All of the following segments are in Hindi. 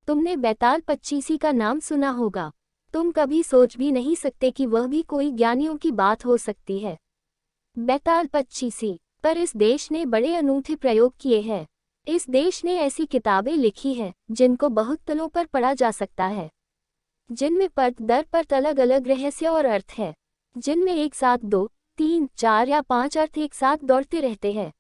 तुमने बैताल पच्चीसी का नाम सुना होगा। तुम कभी सोच भी नहीं सकते कि वह भी कोई ज्ञानियों की बात हो सकती है। बैताल पच्चीसी पर इस देश ने बड़े अनूठे प्रयोग किए हैं। इस देश ने ऐसी किताबें लिखी हैं जिनको बहुत तलों पर पढ़ा जा सकता है, जिनमें परत दर परत अलग अलग रहस्य और अर्थ है, जिनमें एक साथ 2, 3, 4 या 5 अर्थ एक साथ दौड़ते रहते हैं,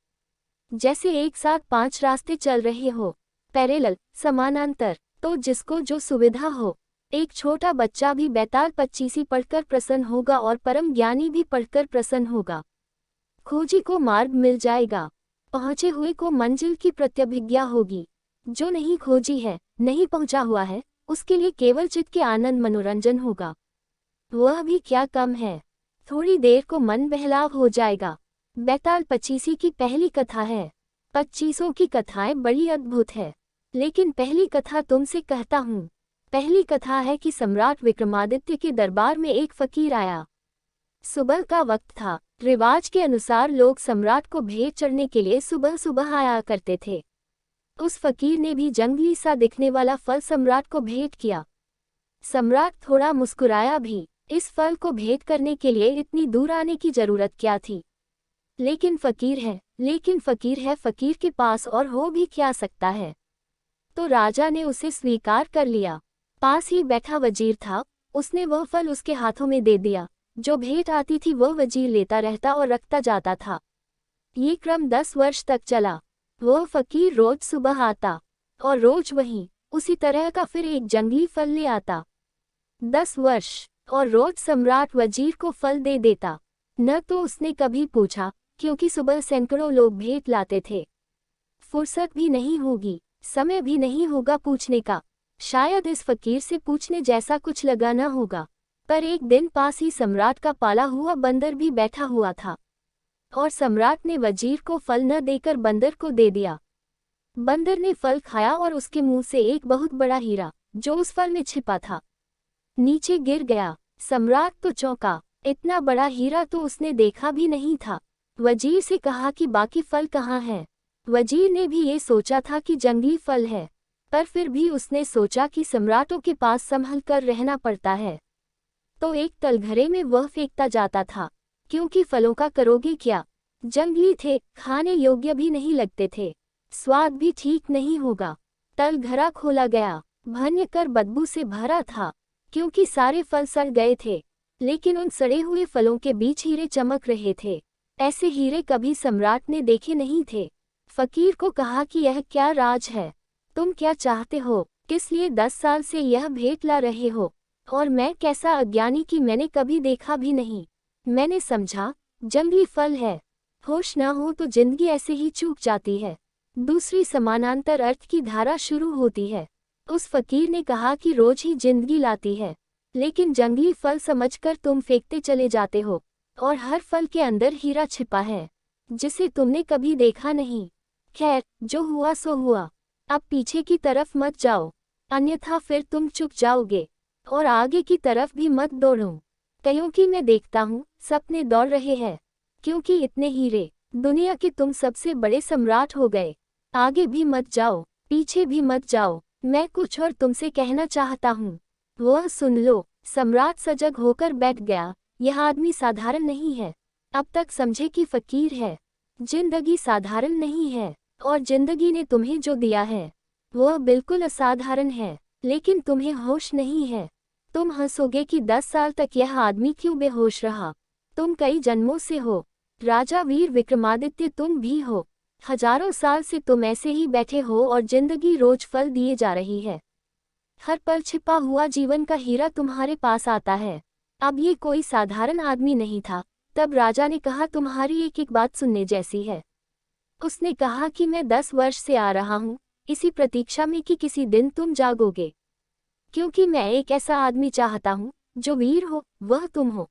जैसे एक साथ 5 रास्ते चल रहे हो, पैरेलल, समानांतर। तो जिसको जो सुविधा हो, एक छोटा बच्चा भी बैताल पच्चीसी पढ़कर प्रसन्न होगा और परम ज्ञानी भी पढ़कर प्रसन्न होगा। खोजी को मार्ग मिल जाएगा, पहुंचे हुए को मंजिल की प्रत्यभिज्ञा होगी। जो नहीं खोजी है, नहीं पहुंचा हुआ है, उसके लिए केवल चित्त के आनंद मनोरंजन होगा। वह भी क्या कम है, थोड़ी देर को मन बहलाव हो जाएगा। बैताल पच्चीसी की पहली कथा है। पच्चीसों की कथाएं बड़ी अद्भुत है, लेकिन पहली कथा तुमसे कहता हूँ। पहली कथा है कि सम्राट विक्रमादित्य के दरबार में एक फकीर आया। सुबह का वक्त था। रिवाज के अनुसार लोग सम्राट को भेंट चढ़ने के लिए सुबह सुबह आया करते थे। उस फकीर ने भी जंगली सा दिखने वाला फल सम्राट को भेंट किया। सम्राट थोड़ा मुस्कुराया भी। इस फल को भेंट करने के लिए इतनी दूर आने की जरूरत क्या थी? लेकिन फकीर है, फकीर के पास और हो भी क्या सकता है। तो राजा ने उसे स्वीकार कर लिया। पास ही बैठा वजीर था, उसने वह फल उसके हाथों में दे दिया। जो भेंट आती थी वह वजीर लेता रहता और रखता जाता था। ये क्रम 10 वर्ष तक चला। वह फकीर रोज सुबह आता और रोज वहीं उसी तरह का फिर एक जंगली फल ले आता। 10 वर्ष, और रोज सम्राट वजीर को फल दे देता। न तो उसने कभी पूछा, क्योंकि सुबह सैकड़ों लोग भेंट लाते थे। फुर्सत भी नहीं होगी, समय भी नहीं होगा पूछने का। शायद इस फकीर से पूछने जैसा कुछ लगा न होगा। पर एक दिन पास ही सम्राट का पाला हुआ बंदर भी बैठा हुआ था, और सम्राट ने वजीर को फल न देकर बंदर को दे दिया। बंदर ने फल खाया और उसके मुंह से एक बहुत बड़ा हीरा, जो उस फल में छिपा था, नीचे गिर गया। सम्राट तो चौंका, इतना बड़ा हीरा तो उसने देखा भी नहीं था। वजीर से कहा कि बाकी फल कहाँ हैं? वजीर ने भी ये सोचा था कि जंगली फल है, पर फिर भी उसने सोचा कि सम्राटों के पास संभल कर रहना पड़ता है, तो एक तलघरे में वह फेंकता जाता था। क्योंकि फलों का करोगे क्या, जंगली थे, खाने योग्य भी नहीं लगते थे, स्वाद भी ठीक नहीं होगा। तलघरा खोला गया, भयंकर बदबू से भरा था, क्योंकि सारे फल सड़ गए थे। लेकिन उन सड़े हुए फलों के बीच हीरे चमक रहे थे। ऐसे हीरे कभी सम्राट ने देखे नहीं थे। फकीर को कहा कि यह क्या राज है, तुम क्या चाहते हो, किस लिए 10 साल से यह भेंट ला रहे हो, और मैं कैसा अज्ञानी कि मैंने कभी देखा भी नहीं। मैंने समझा जंगली फल है, होश ना हो तो जिंदगी ऐसे ही चूक जाती है। दूसरी समानांतर अर्थ की धारा शुरू होती है। उस फकीर ने कहा कि रोज ही जिंदगी लाती है, लेकिन जंगली फल समझकर तुम फेंकते चले जाते हो, और हर फल के अंदर हीरा छिपा है, जिसे तुमने कभी देखा नहीं। खैर, जो हुआ सो हुआ। अब पीछे की तरफ मत जाओ, अन्यथा फिर तुम चुक जाओगे, और आगे की तरफ भी मत दौड़ो, क्योंकि मैं देखता हूँ सपने दौड़ रहे हैं। क्योंकि इतने हीरे, दुनिया के तुम सबसे बड़े सम्राट हो गए। आगे भी मत जाओ, पीछे भी मत जाओ, मैं कुछ और तुमसे कहना चाहता हूँ, वह सुन लो। सम्राट सजग होकर बैठ गया। यह आदमी साधारण नहीं है, अब तक समझे कि फकीर है। जिंदगी साधारण नहीं है, और जिंदगी ने तुम्हें जो दिया है वह बिल्कुल असाधारण है, लेकिन तुम्हें होश नहीं है। तुम हंसोगे कि 10 साल तक यह आदमी क्यों बेहोश रहा। तुम कई जन्मों से हो, राजा वीर विक्रमादित्य तुम भी हो। हजारों साल से तुम ऐसे ही बैठे हो और जिंदगी रोज फल दिए जा रही है। हर पल छिपा हुआ जीवन का हीरा तुम्हारे पास आता है। अब ये कोई साधारण आदमी नहीं था। तब राजा ने कहा, तुम्हारी एक एक बात सुनने जैसी है। उसने कहा कि मैं 10 वर्ष से आ रहा हूँ, इसी प्रतीक्षा में कि किसी दिन तुम जागोगे, क्योंकि मैं एक ऐसा आदमी चाहता हूँ जो वीर हो, वह तुम हो।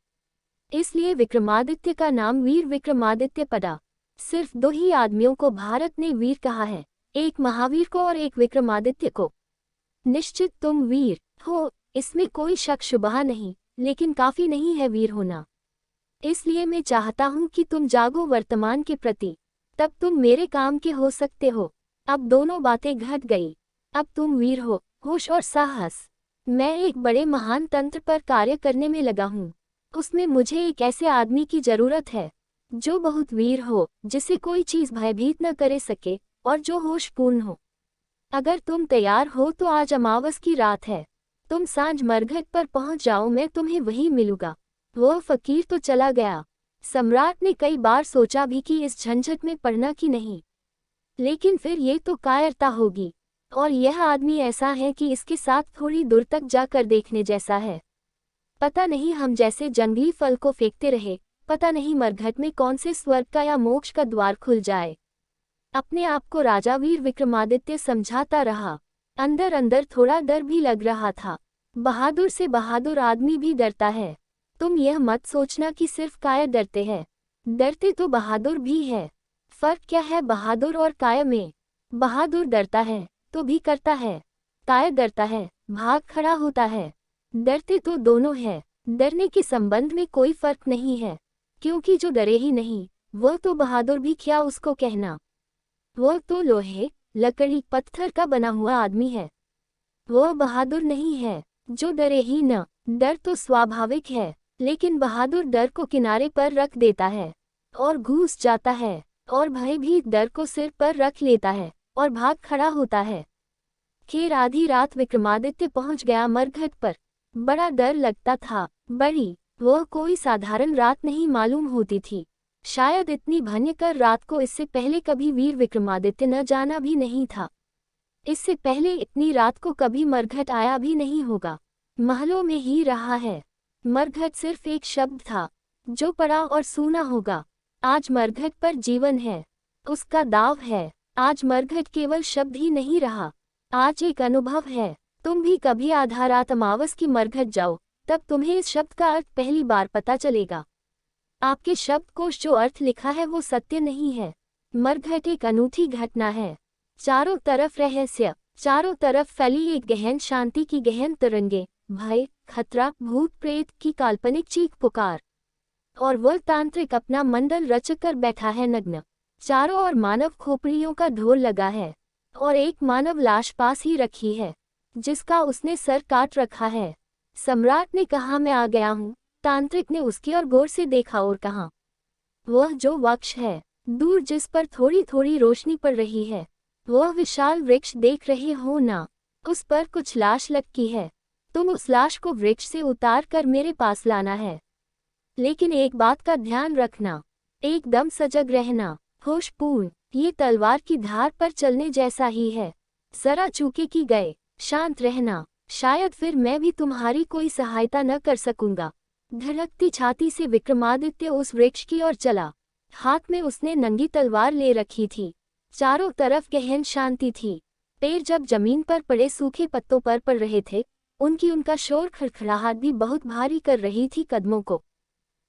इसलिए विक्रमादित्य का नाम वीर विक्रमादित्य पड़ा। सिर्फ 2 ही आदमियों को भारत ने वीर कहा है, एक महावीर को और एक विक्रमादित्य को। निश्चित तुम वीर हो, इसमें कोई शक शुबहा नहीं, लेकिन काफी नहीं है वीर होना। इसलिए मैं चाहता हूँ कि तुम जागो वर्तमान के प्रति, तब तुम मेरे काम के हो सकते हो। अब दोनों बातें घट गई। अब तुम वीर हो, होश और साहस। मैं एक बड़े महान तंत्र पर कार्य करने में लगा हूँ। उसमें मुझे एक ऐसे आदमी की जरूरत है जो बहुत वीर हो, जिसे कोई चीज भयभीत न करे सके और जो होशपूर्ण हो। अगर तुम तैयार हो तो आज अमावस की रात है। तुम सांझ मरघट पर पहुंच जाओ, मैं तुम्हें वहीं मिलूंगा। वह फकीर तो चला गया। सम्राट ने कई बार सोचा भी कि इस झंझट में पड़ना कि नहीं, लेकिन फिर ये तो कायरता होगी, और यह आदमी ऐसा है कि इसके साथ थोड़ी दूर तक जाकर देखने जैसा है। पता नहीं हम जैसे जंगली फल को फेंकते रहे, पता नहीं मरघट में कौन से स्वर्ग का या मोक्ष का द्वार खुल जाए। अपने आप को राजा वीर विक्रमादित्य समझाता रहा। अंदर अंदर थोड़ा डर भी लग रहा था। बहादुर से बहादुर आदमी भी डरता है। तुम यह मत सोचना कि सिर्फ कायर डरते हैं, डरते तो बहादुर भी है। फर्क क्या है बहादुर और कायर में? बहादुर डरता है तो भी करता है, कायर डरता है, भाग खड़ा होता है। डरते तो दोनों है। डरने के संबंध में कोई फर्क नहीं है, क्योंकि जो डरे ही नहीं वह तो बहादुर भी क्या उसको कहना। वह तो लोहे, लकड़ी, पत्थर का बना हुआ आदमी है। वह बहादुर नहीं है जो डरे ही न। डर तो स्वाभाविक है, लेकिन बहादुर डर को किनारे पर रख देता है और घुस जाता है, और भयभीत डर को सिर पर रख लेता है और भाग खड़ा होता है। खैर आधी रात विक्रमादित्य पहुंच गया मरघट पर। बड़ा डर लगता था, बड़ी। वह कोई साधारण रात नहीं मालूम होती थी। शायद इतनी भयंकर रात को इससे पहले कभी वीर विक्रमादित्य न जाना भी नहीं था। इससे पहले इतनी रात को कभी मरघट आया भी नहीं होगा। महलों में ही रहा है। मरघट सिर्फ एक शब्द था जो पड़ा और सूना होगा। आज मरघट पर जीवन है, उसका दाव है। आज मरघट केवल शब्द ही नहीं रहा, आज एक अनुभव है। तुम भी कभी आधा रात अमावस की मरघट जाओ, तब तुम्हें इस शब्द का अर्थ पहली बार पता चलेगा। आपके शब्दकोश जो अर्थ लिखा है वो सत्य नहीं है। मरघट एक अनूठी घटना है। चारों तरफ रहस्य, चारों तरफ फैली एक गहन शांति की गहन तरंगे, भय, खतरा, भूत प्रेत की काल्पनिक चीख पुकार। और वह तांत्रिक अपना मंडल रचकर बैठा है नग्न। चारों ओर मानव खोपड़ियों का ढोल लगा है, और एक मानव लाश पास ही रखी है जिसका उसने सर काट रखा है। सम्राट ने कहा मैं आ गया हूँ। तांत्रिक ने उसकी ओर गौर से देखा और कहा, वह जो वृक्ष है दूर जिस पर थोड़ी थोड़ी रोशनी पड़ रही है, वह विशाल वृक्ष देख रहे हो ना? उस पर कुछ लाश लटकी है। तुम उस लाश को वृक्ष से उतार कर मेरे पास लाना है। लेकिन एक बात का ध्यान रखना, एकदम सजग रहना, होशपूर्ण। ये तलवार की धार पर चलने जैसा ही है। जरा चूके की गए, शांत रहना, शायद फिर मैं भी तुम्हारी कोई सहायता न कर सकूंगा। धड़कती छाती से विक्रमादित्य उस वृक्ष की ओर चला। हाथ में उसने नंगी तलवार ले रखी थी। चारों तरफ गहन शांति थी। पैर जब जमीन पर पड़े सूखे पत्तों पर पड़ रहे थे, उनका शोर खड़खड़ाहट भी बहुत भारी कर रही थी कदमों को।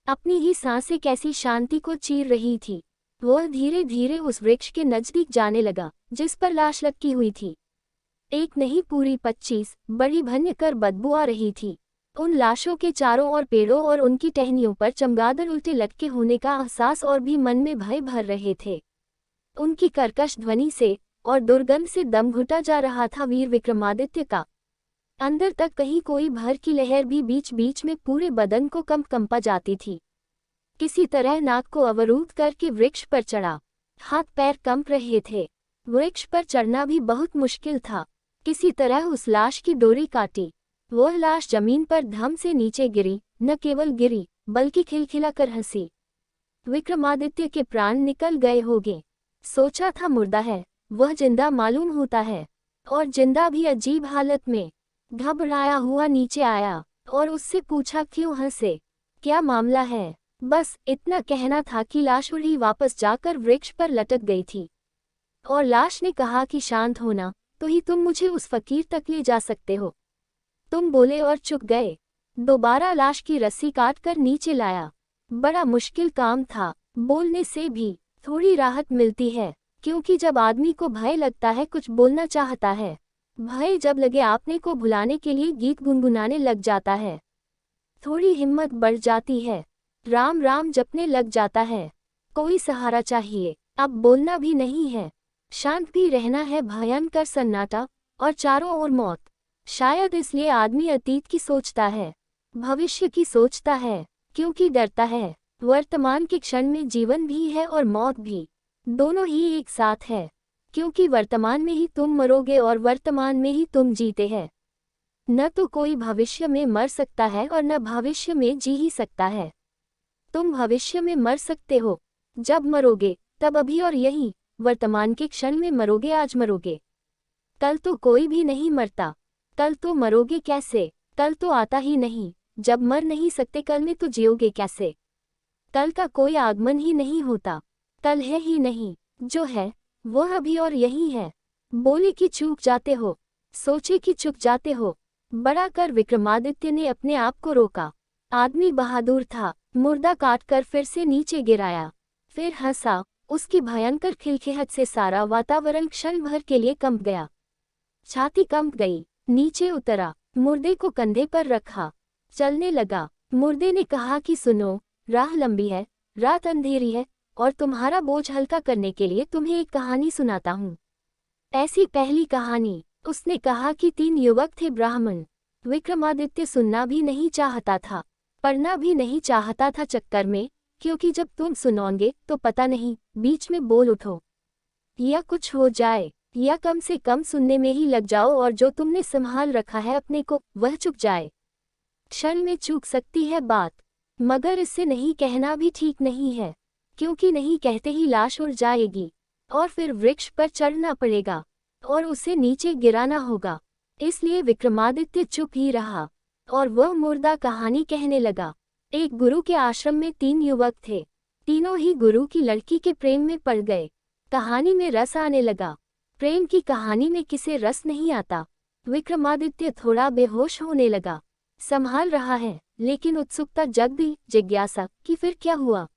अपनी ही सांसें कैसी शांति को चीर रही थी। वह धीरे धीरे उस वृक्ष के नजदीक जाने लगा जिस पर लाश लटकी हुई थी। एक नहीं पूरी 25 बड़ी भयंकर बदबू आ रही थी। उन लाशों के चारों ओर पेड़ों और उनकी टहनियों पर चमगादड़ उल्टे लटके होने का एहसास और भी मन में भय भर रहे थे। उनकी कर्कश ध्वनि से और दुर्गंध से दम घुटा जा रहा था वीर विक्रमादित्य का। अंदर तक कहीं कोई भर की लहर भी बीच बीच में पूरे बदन को कंपा जाती थी। किसी तरह नाक को अवरुद्ध करके वृक्ष पर चढ़ा। हाथ पैर कंप रहे थे। वृक्ष पर चढ़ना भी बहुत मुश्किल था। किसी तरह उस लाश की डोरी काटी। वह लाश जमीन पर धम से नीचे गिरी, न केवल गिरी बल्कि खिलखिलाकर हंसी। विक्रमादित्य के प्राण निकल गए होंगे। सोचा था मुर्दा है, वह जिंदा मालूम होता है, और जिंदा भी अजीब हालत में। घबराया हुआ नीचे आया और उससे पूछा क्यों हंसे, क्या मामला है। बस इतना कहना था कि लाश उड़ी वापस जाकर वृक्ष पर लटक गई थी। और लाश ने कहा कि शांत होना तो ही तुम मुझे उस फकीर तक ले जा सकते हो। तुम बोले और चुप गए। दोबारा लाश की रस्सी काटकर नीचे लाया। बड़ा मुश्किल काम था। बोलने से भी थोड़ी राहत मिलती है, क्योंकि जब आदमी को भय लगता है कुछ बोलना चाहता है। भय जब लगे आपने को भुलाने के लिए गीत गुनगुनाने लग जाता है। थोड़ी हिम्मत बढ़ जाती है, राम राम जपने लग जाता है। कोई सहारा चाहिए, अब बोलना भी नहीं है, शांत भी रहना है। भयंकर सन्नाटा और चारों ओर मौत। शायद इसलिए आदमी अतीत की सोचता है, भविष्य की सोचता है, क्योंकि डरता है। वर्तमान के क्षण में जीवन भी है और मौत भी, दोनों ही एक साथ है, क्योंकि वर्तमान में ही तुम मरोगे और वर्तमान में ही तुम जीते हैं। न तो कोई भविष्य में मर सकता है और न भविष्य में जी ही सकता है। तुम भविष्य में मर सकते हो, जब मरोगे तब अभी और यहीं वर्तमान के क्षण में मरोगे, आज मरोगे। कल तो कोई भी नहीं मरता, कल तो मरोगे कैसे? कल तो आता ही नहीं, जब मर नहीं सकते कल में तो जियोगे कैसे? कल का कोई आगमन ही नहीं होता, कल है ही नहीं, जो है वह अभी और यही है। बोले कि चूक जाते हो, सोचे कि चुक जाते हो। बड़ा कर विक्रमादित्य ने अपने आप को रोका। आदमी बहादुर था, मुर्दा काटकर फिर से नीचे गिराया, फिर हंसा। उसकी भयंकर खिलखिलाहट से सारा वातावरण क्षण भर के लिए कंप गया। छाती कंप गई, नीचे उतरा, मुर्दे को कंधे पर रखा, चलने लगा। मुर्दे ने कहा कि सुनो, राह लंबी है, रात अंधेरी है, और तुम्हारा बोझ हल्का करने के लिए तुम्हें एक कहानी सुनाता हूँ। ऐसी पहली कहानी। उसने कहा कि 3 युवक थे ब्राह्मण। विक्रमादित्य सुनना भी नहीं चाहता था, पढ़ना भी नहीं चाहता था चक्कर में, क्योंकि जब तुम सुनोगे तो पता नहीं, बीच में बोल उठो या कुछ हो जाए, या कम से कम सुनने में ही लग जाओ और जो तुमने संभाल रखा है अपने को वह चुक जाए। क्षण में चूक सकती है बात, मगर इससे नहीं कहना भी ठीक नहीं है, क्योंकि नहीं कहते ही लाश उड़ जाएगी और फिर वृक्ष पर चढ़ना पड़ेगा और उसे नीचे गिराना होगा। इसलिए विक्रमादित्य चुप ही रहा और वह मुर्दा कहानी कहने लगा। एक गुरु के आश्रम में 3 युवक थे, तीनों ही गुरु की लड़की के प्रेम में पड़ गए। कहानी में रस आने लगा। प्रेम की कहानी में किसे रस नहीं आता? विक्रमादित्य थोड़ा बेहोश होने लगा। संभाल रहा है, लेकिन उत्सुकता जग गई, जिज्ञासा कि फिर क्या हुआ।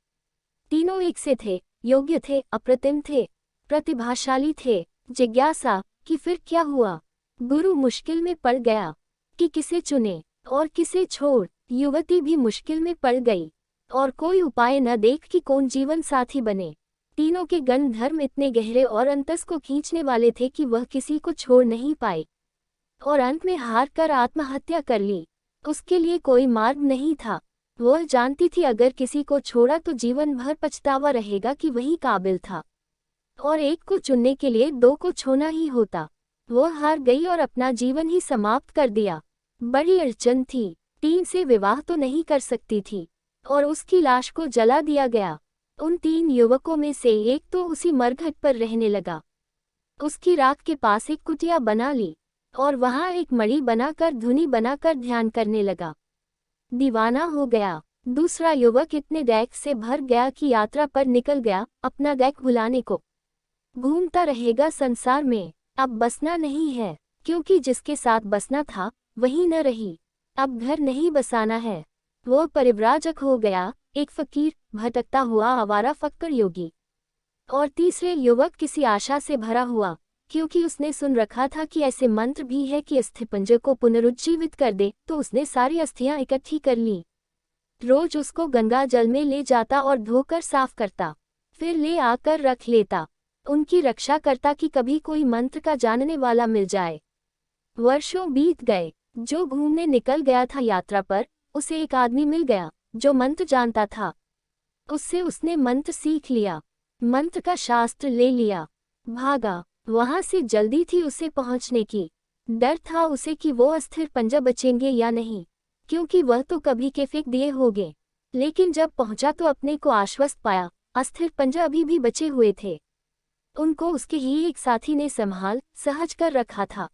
तीनों एक से थे, योग्य थे, अप्रतिम थे, प्रतिभाशाली थे। जिज्ञासा कि फिर क्या हुआ। गुरु मुश्किल में पड़ गया कि किसे चुने और किसे छोड़। युवती भी मुश्किल में पड़ गई और कोई उपाय न देख कि कौन जीवन साथी बने। तीनों के गण धर्म इतने गहरे और अंतस को खींचने वाले थे कि वह किसी को छोड़ नहीं पाए और अंत में हार कर आत्महत्या कर ली। उसके लिए कोई मार्ग नहीं था। वह जानती थी अगर किसी को छोड़ा तो जीवन भर पछतावा रहेगा कि वही काबिल था, और एक को चुनने के लिए 2 को छोड़ना ही होता। वह हार गई और अपना जीवन ही समाप्त कर दिया। बड़ी अड़चन थी, 3 से विवाह तो नहीं कर सकती थी और उसकी लाश को जला दिया गया। उन 3 युवकों में से एक तो उसी मरघट पर रहने लगा। उसकी राख के पास एक कुटिया बना ली और वहां एक मणि बनाकर धुनी बनाकर ध्यान करने लगा। दीवाना हो गया। दूसरा युवक इतने दैक से भर गया कि यात्रा पर निकल गया, अपना दैक भुलाने को। घूमता रहेगा संसार में, अब बसना नहीं है, क्योंकि जिसके साथ बसना था वही न रही। अब घर नहीं बसाना है। वो परिव्राजक हो गया, एक फकीर, भटकता हुआ आवारा फक्कर योगी। और तीसरे युवक किसी आशा से भरा हुआ, क्योंकि उसने सुन रखा था कि ऐसे मंत्र भी है कि अस्थिपंज को पुनरुज्जीवित कर दे, तो उसने सारी अस्थियां इकट्ठी कर ली। रोज उसको गंगा जल में ले जाता और धोकर साफ करता, फिर ले आकर रख लेता। उनकी रक्षा करता कि कभी कोई मंत्र का जानने वाला मिल जाए। वर्षों बीत गए। जो घूमने निकल गया था यात्रा पर, उसे एक आदमी मिल गया जो मंत्र जानता था। उससे उसने मंत्र सीख लिया, मंत्र का शास्त्र ले लिया, भागा। वहां से जल्दी थी उसे पहुंचने की। डर था उसे कि वो अस्थिर पंजा बचेंगे या नहीं, क्योंकि वह तो कभी के फेंक दिए होंगे। लेकिन जब पहुंचा तो अपने को आश्वस्त पाया, अस्थिर पंजा अभी भी बचे हुए थे। उनको उसके ही एक साथी ने संभाल सहज कर रखा था।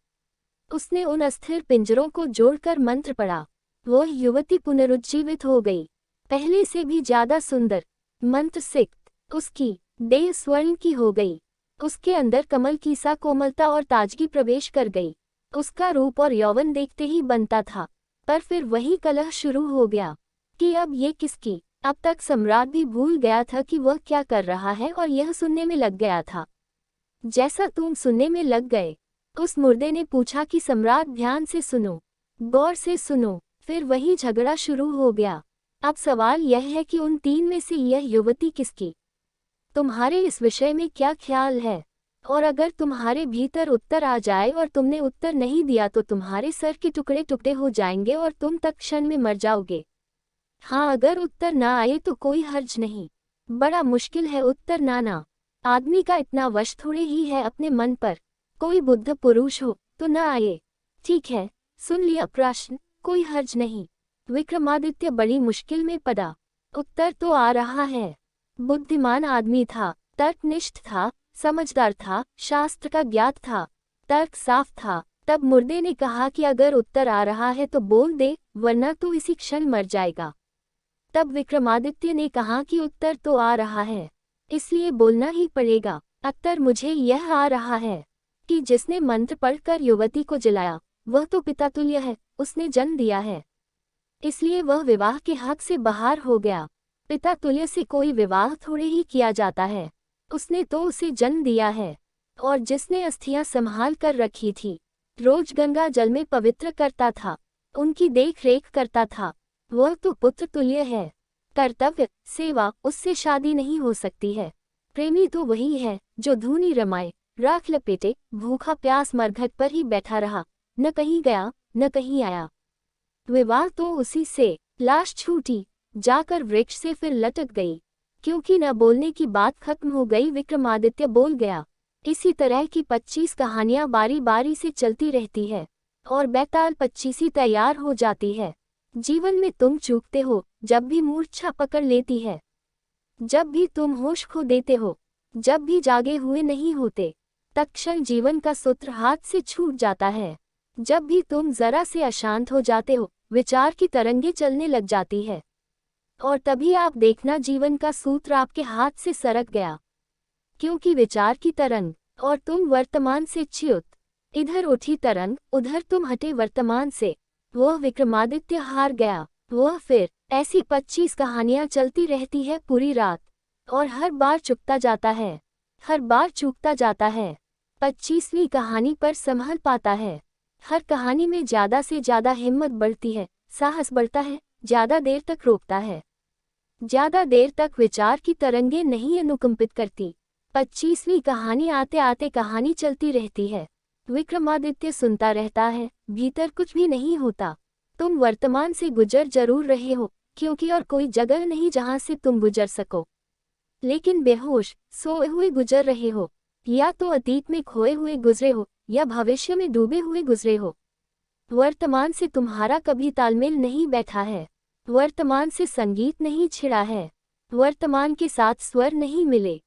उसने उन अस्थिर पिंजरों को जोड़कर मंत्र पढ़ा। वह युवती पुनरुज्जीवित हो गई, पहले से भी ज्यादा सुंदर। मंत्र सिक्त उसकी देह स्वर्ण की हो गई। उसके अंदर कमल की सा कोमलता और ताजगी प्रवेश कर गई। उसका रूप और यौवन देखते ही बनता था। पर फिर वही कलह शुरू हो गया कि अब ये किसकी। अब तक सम्राट भी भूल गया था कि वह क्या कर रहा है और यह सुनने में लग गया था जैसा तुम सुनने में लग गए। उस मुर्दे ने पूछा कि सम्राट ध्यान से सुनो, गौर से सुनो। फिर वही झगड़ा शुरू हो गया। अब सवाल यह है कि उन 3 में से यह युवती किसकी? तुम्हारे इस विषय में क्या ख्याल है? और अगर तुम्हारे भीतर उत्तर आ जाए और तुमने उत्तर नहीं दिया तो तुम्हारे सर के टुकड़े टुकड़े हो जाएंगे और तुम तत्क्षण में मर जाओगे। हाँ, अगर उत्तर ना आए तो कोई हर्ज नहीं। बड़ा मुश्किल है उत्तर ना आदमी का इतना वश थोड़े ही है अपने मन पर। कोई बुद्ध पुरुष हो तो ना आए। ठीक है, सुन लिया प्रश्न, कोई हर्ज नहीं। विक्रमादित्य बड़ी मुश्किल में पड़ा। उत्तर तो आ रहा है। बुद्धिमान आदमी था, तर्कनिष्ठ था, समझदार था, शास्त्र का ज्ञात था, तर्क साफ था। तब मुर्दे ने कहा कि अगर उत्तर आ रहा है तो बोल दे, वरना तो इसी क्षण मर जाएगा। तब विक्रमादित्य ने कहा कि उत्तर तो आ रहा है, इसलिए बोलना ही पड़ेगा। उत्तर मुझे यह आ रहा है कि जिसने मंत्र पढ़कर युवती को जलाया वह तो पिता तुल्य है, उसने जन्म दिया है, इसलिए वह विवाह के हक से बाहर हो गया। पिता तुल्य से कोई विवाह थोड़े ही किया जाता है, उसने तो उसे जन्म दिया है। और जिसने अस्थियां संभाल कर रखी थी, रोज गंगा जल में पवित्र करता था, उनकी देख रेख करता था, वह तो पुत्र तुल्य है। कर्तव्य, सेवा, उससे शादी नहीं हो सकती है। प्रेमी तो वही है जो धूनी रमाए, राख लपेटे, भूखा प्यास मरघट पर ही बैठा रहा, न कहीं गया न कहीं आया। विवाह तो उसी से। लाश छूटी, जाकर वृक्ष से फिर लटक गई। क्योंकि न बोलने की बात खत्म हो गई, विक्रमादित्य बोल गया। इसी तरह की 25 कहानियां बारी बारी से चलती रहती है और बेताल 25 तैयार हो जाती है। जीवन में तुम चूकते हो जब भी मूर्छा पकड़ लेती है, जब भी तुम होश खो देते हो, जब भी जागे हुए नहीं होते, तत्क्षण जीवन का सूत्र हाथ से छूट जाता है। जब भी तुम जरा से अशांत हो जाते हो, विचार की तरंगे चलने लग जाती है और तभी आप देखना जीवन का सूत्र आपके हाथ से सरक गया। क्योंकि विचार की तरंग और तुम वर्तमान से च्युत, इधर उठी तरंग, उधर तुम हटे वर्तमान से। वह विक्रमादित्य हार गया। वह फिर ऐसी 25 कहानियां चलती रहती है पूरी रात और हर बार चुकता जाता है, हर बार चूकता जाता है। 25वीं कहानी पर संभल पाता है। हर कहानी में ज्यादा से ज्यादा हिम्मत बढ़ती है, साहस बढ़ता है, ज्यादा देर तक रोकता है, ज्यादा देर तक विचार की तरंगे नहीं अनुकंपित करती। 25वीं कहानी आते आते कहानी चलती रहती है। विक्रमादित्य सुनता रहता है, भीतर कुछ भी नहीं होता। तुम वर्तमान से गुजर जरूर रहे हो, क्योंकि और कोई जगह नहीं जहां से तुम गुजर सको, लेकिन बेहोश सोए हुए गुजर रहे हो। या तो अतीत में खोए हुए गुजरे हो या भविष्य में डूबे हुए गुजरे हो। वर्तमान से तुम्हारा कभी तालमेल नहीं बैठा है, वर्तमान से संगीत नहीं छिड़ा है, वर्तमान के साथ स्वर नहीं मिले।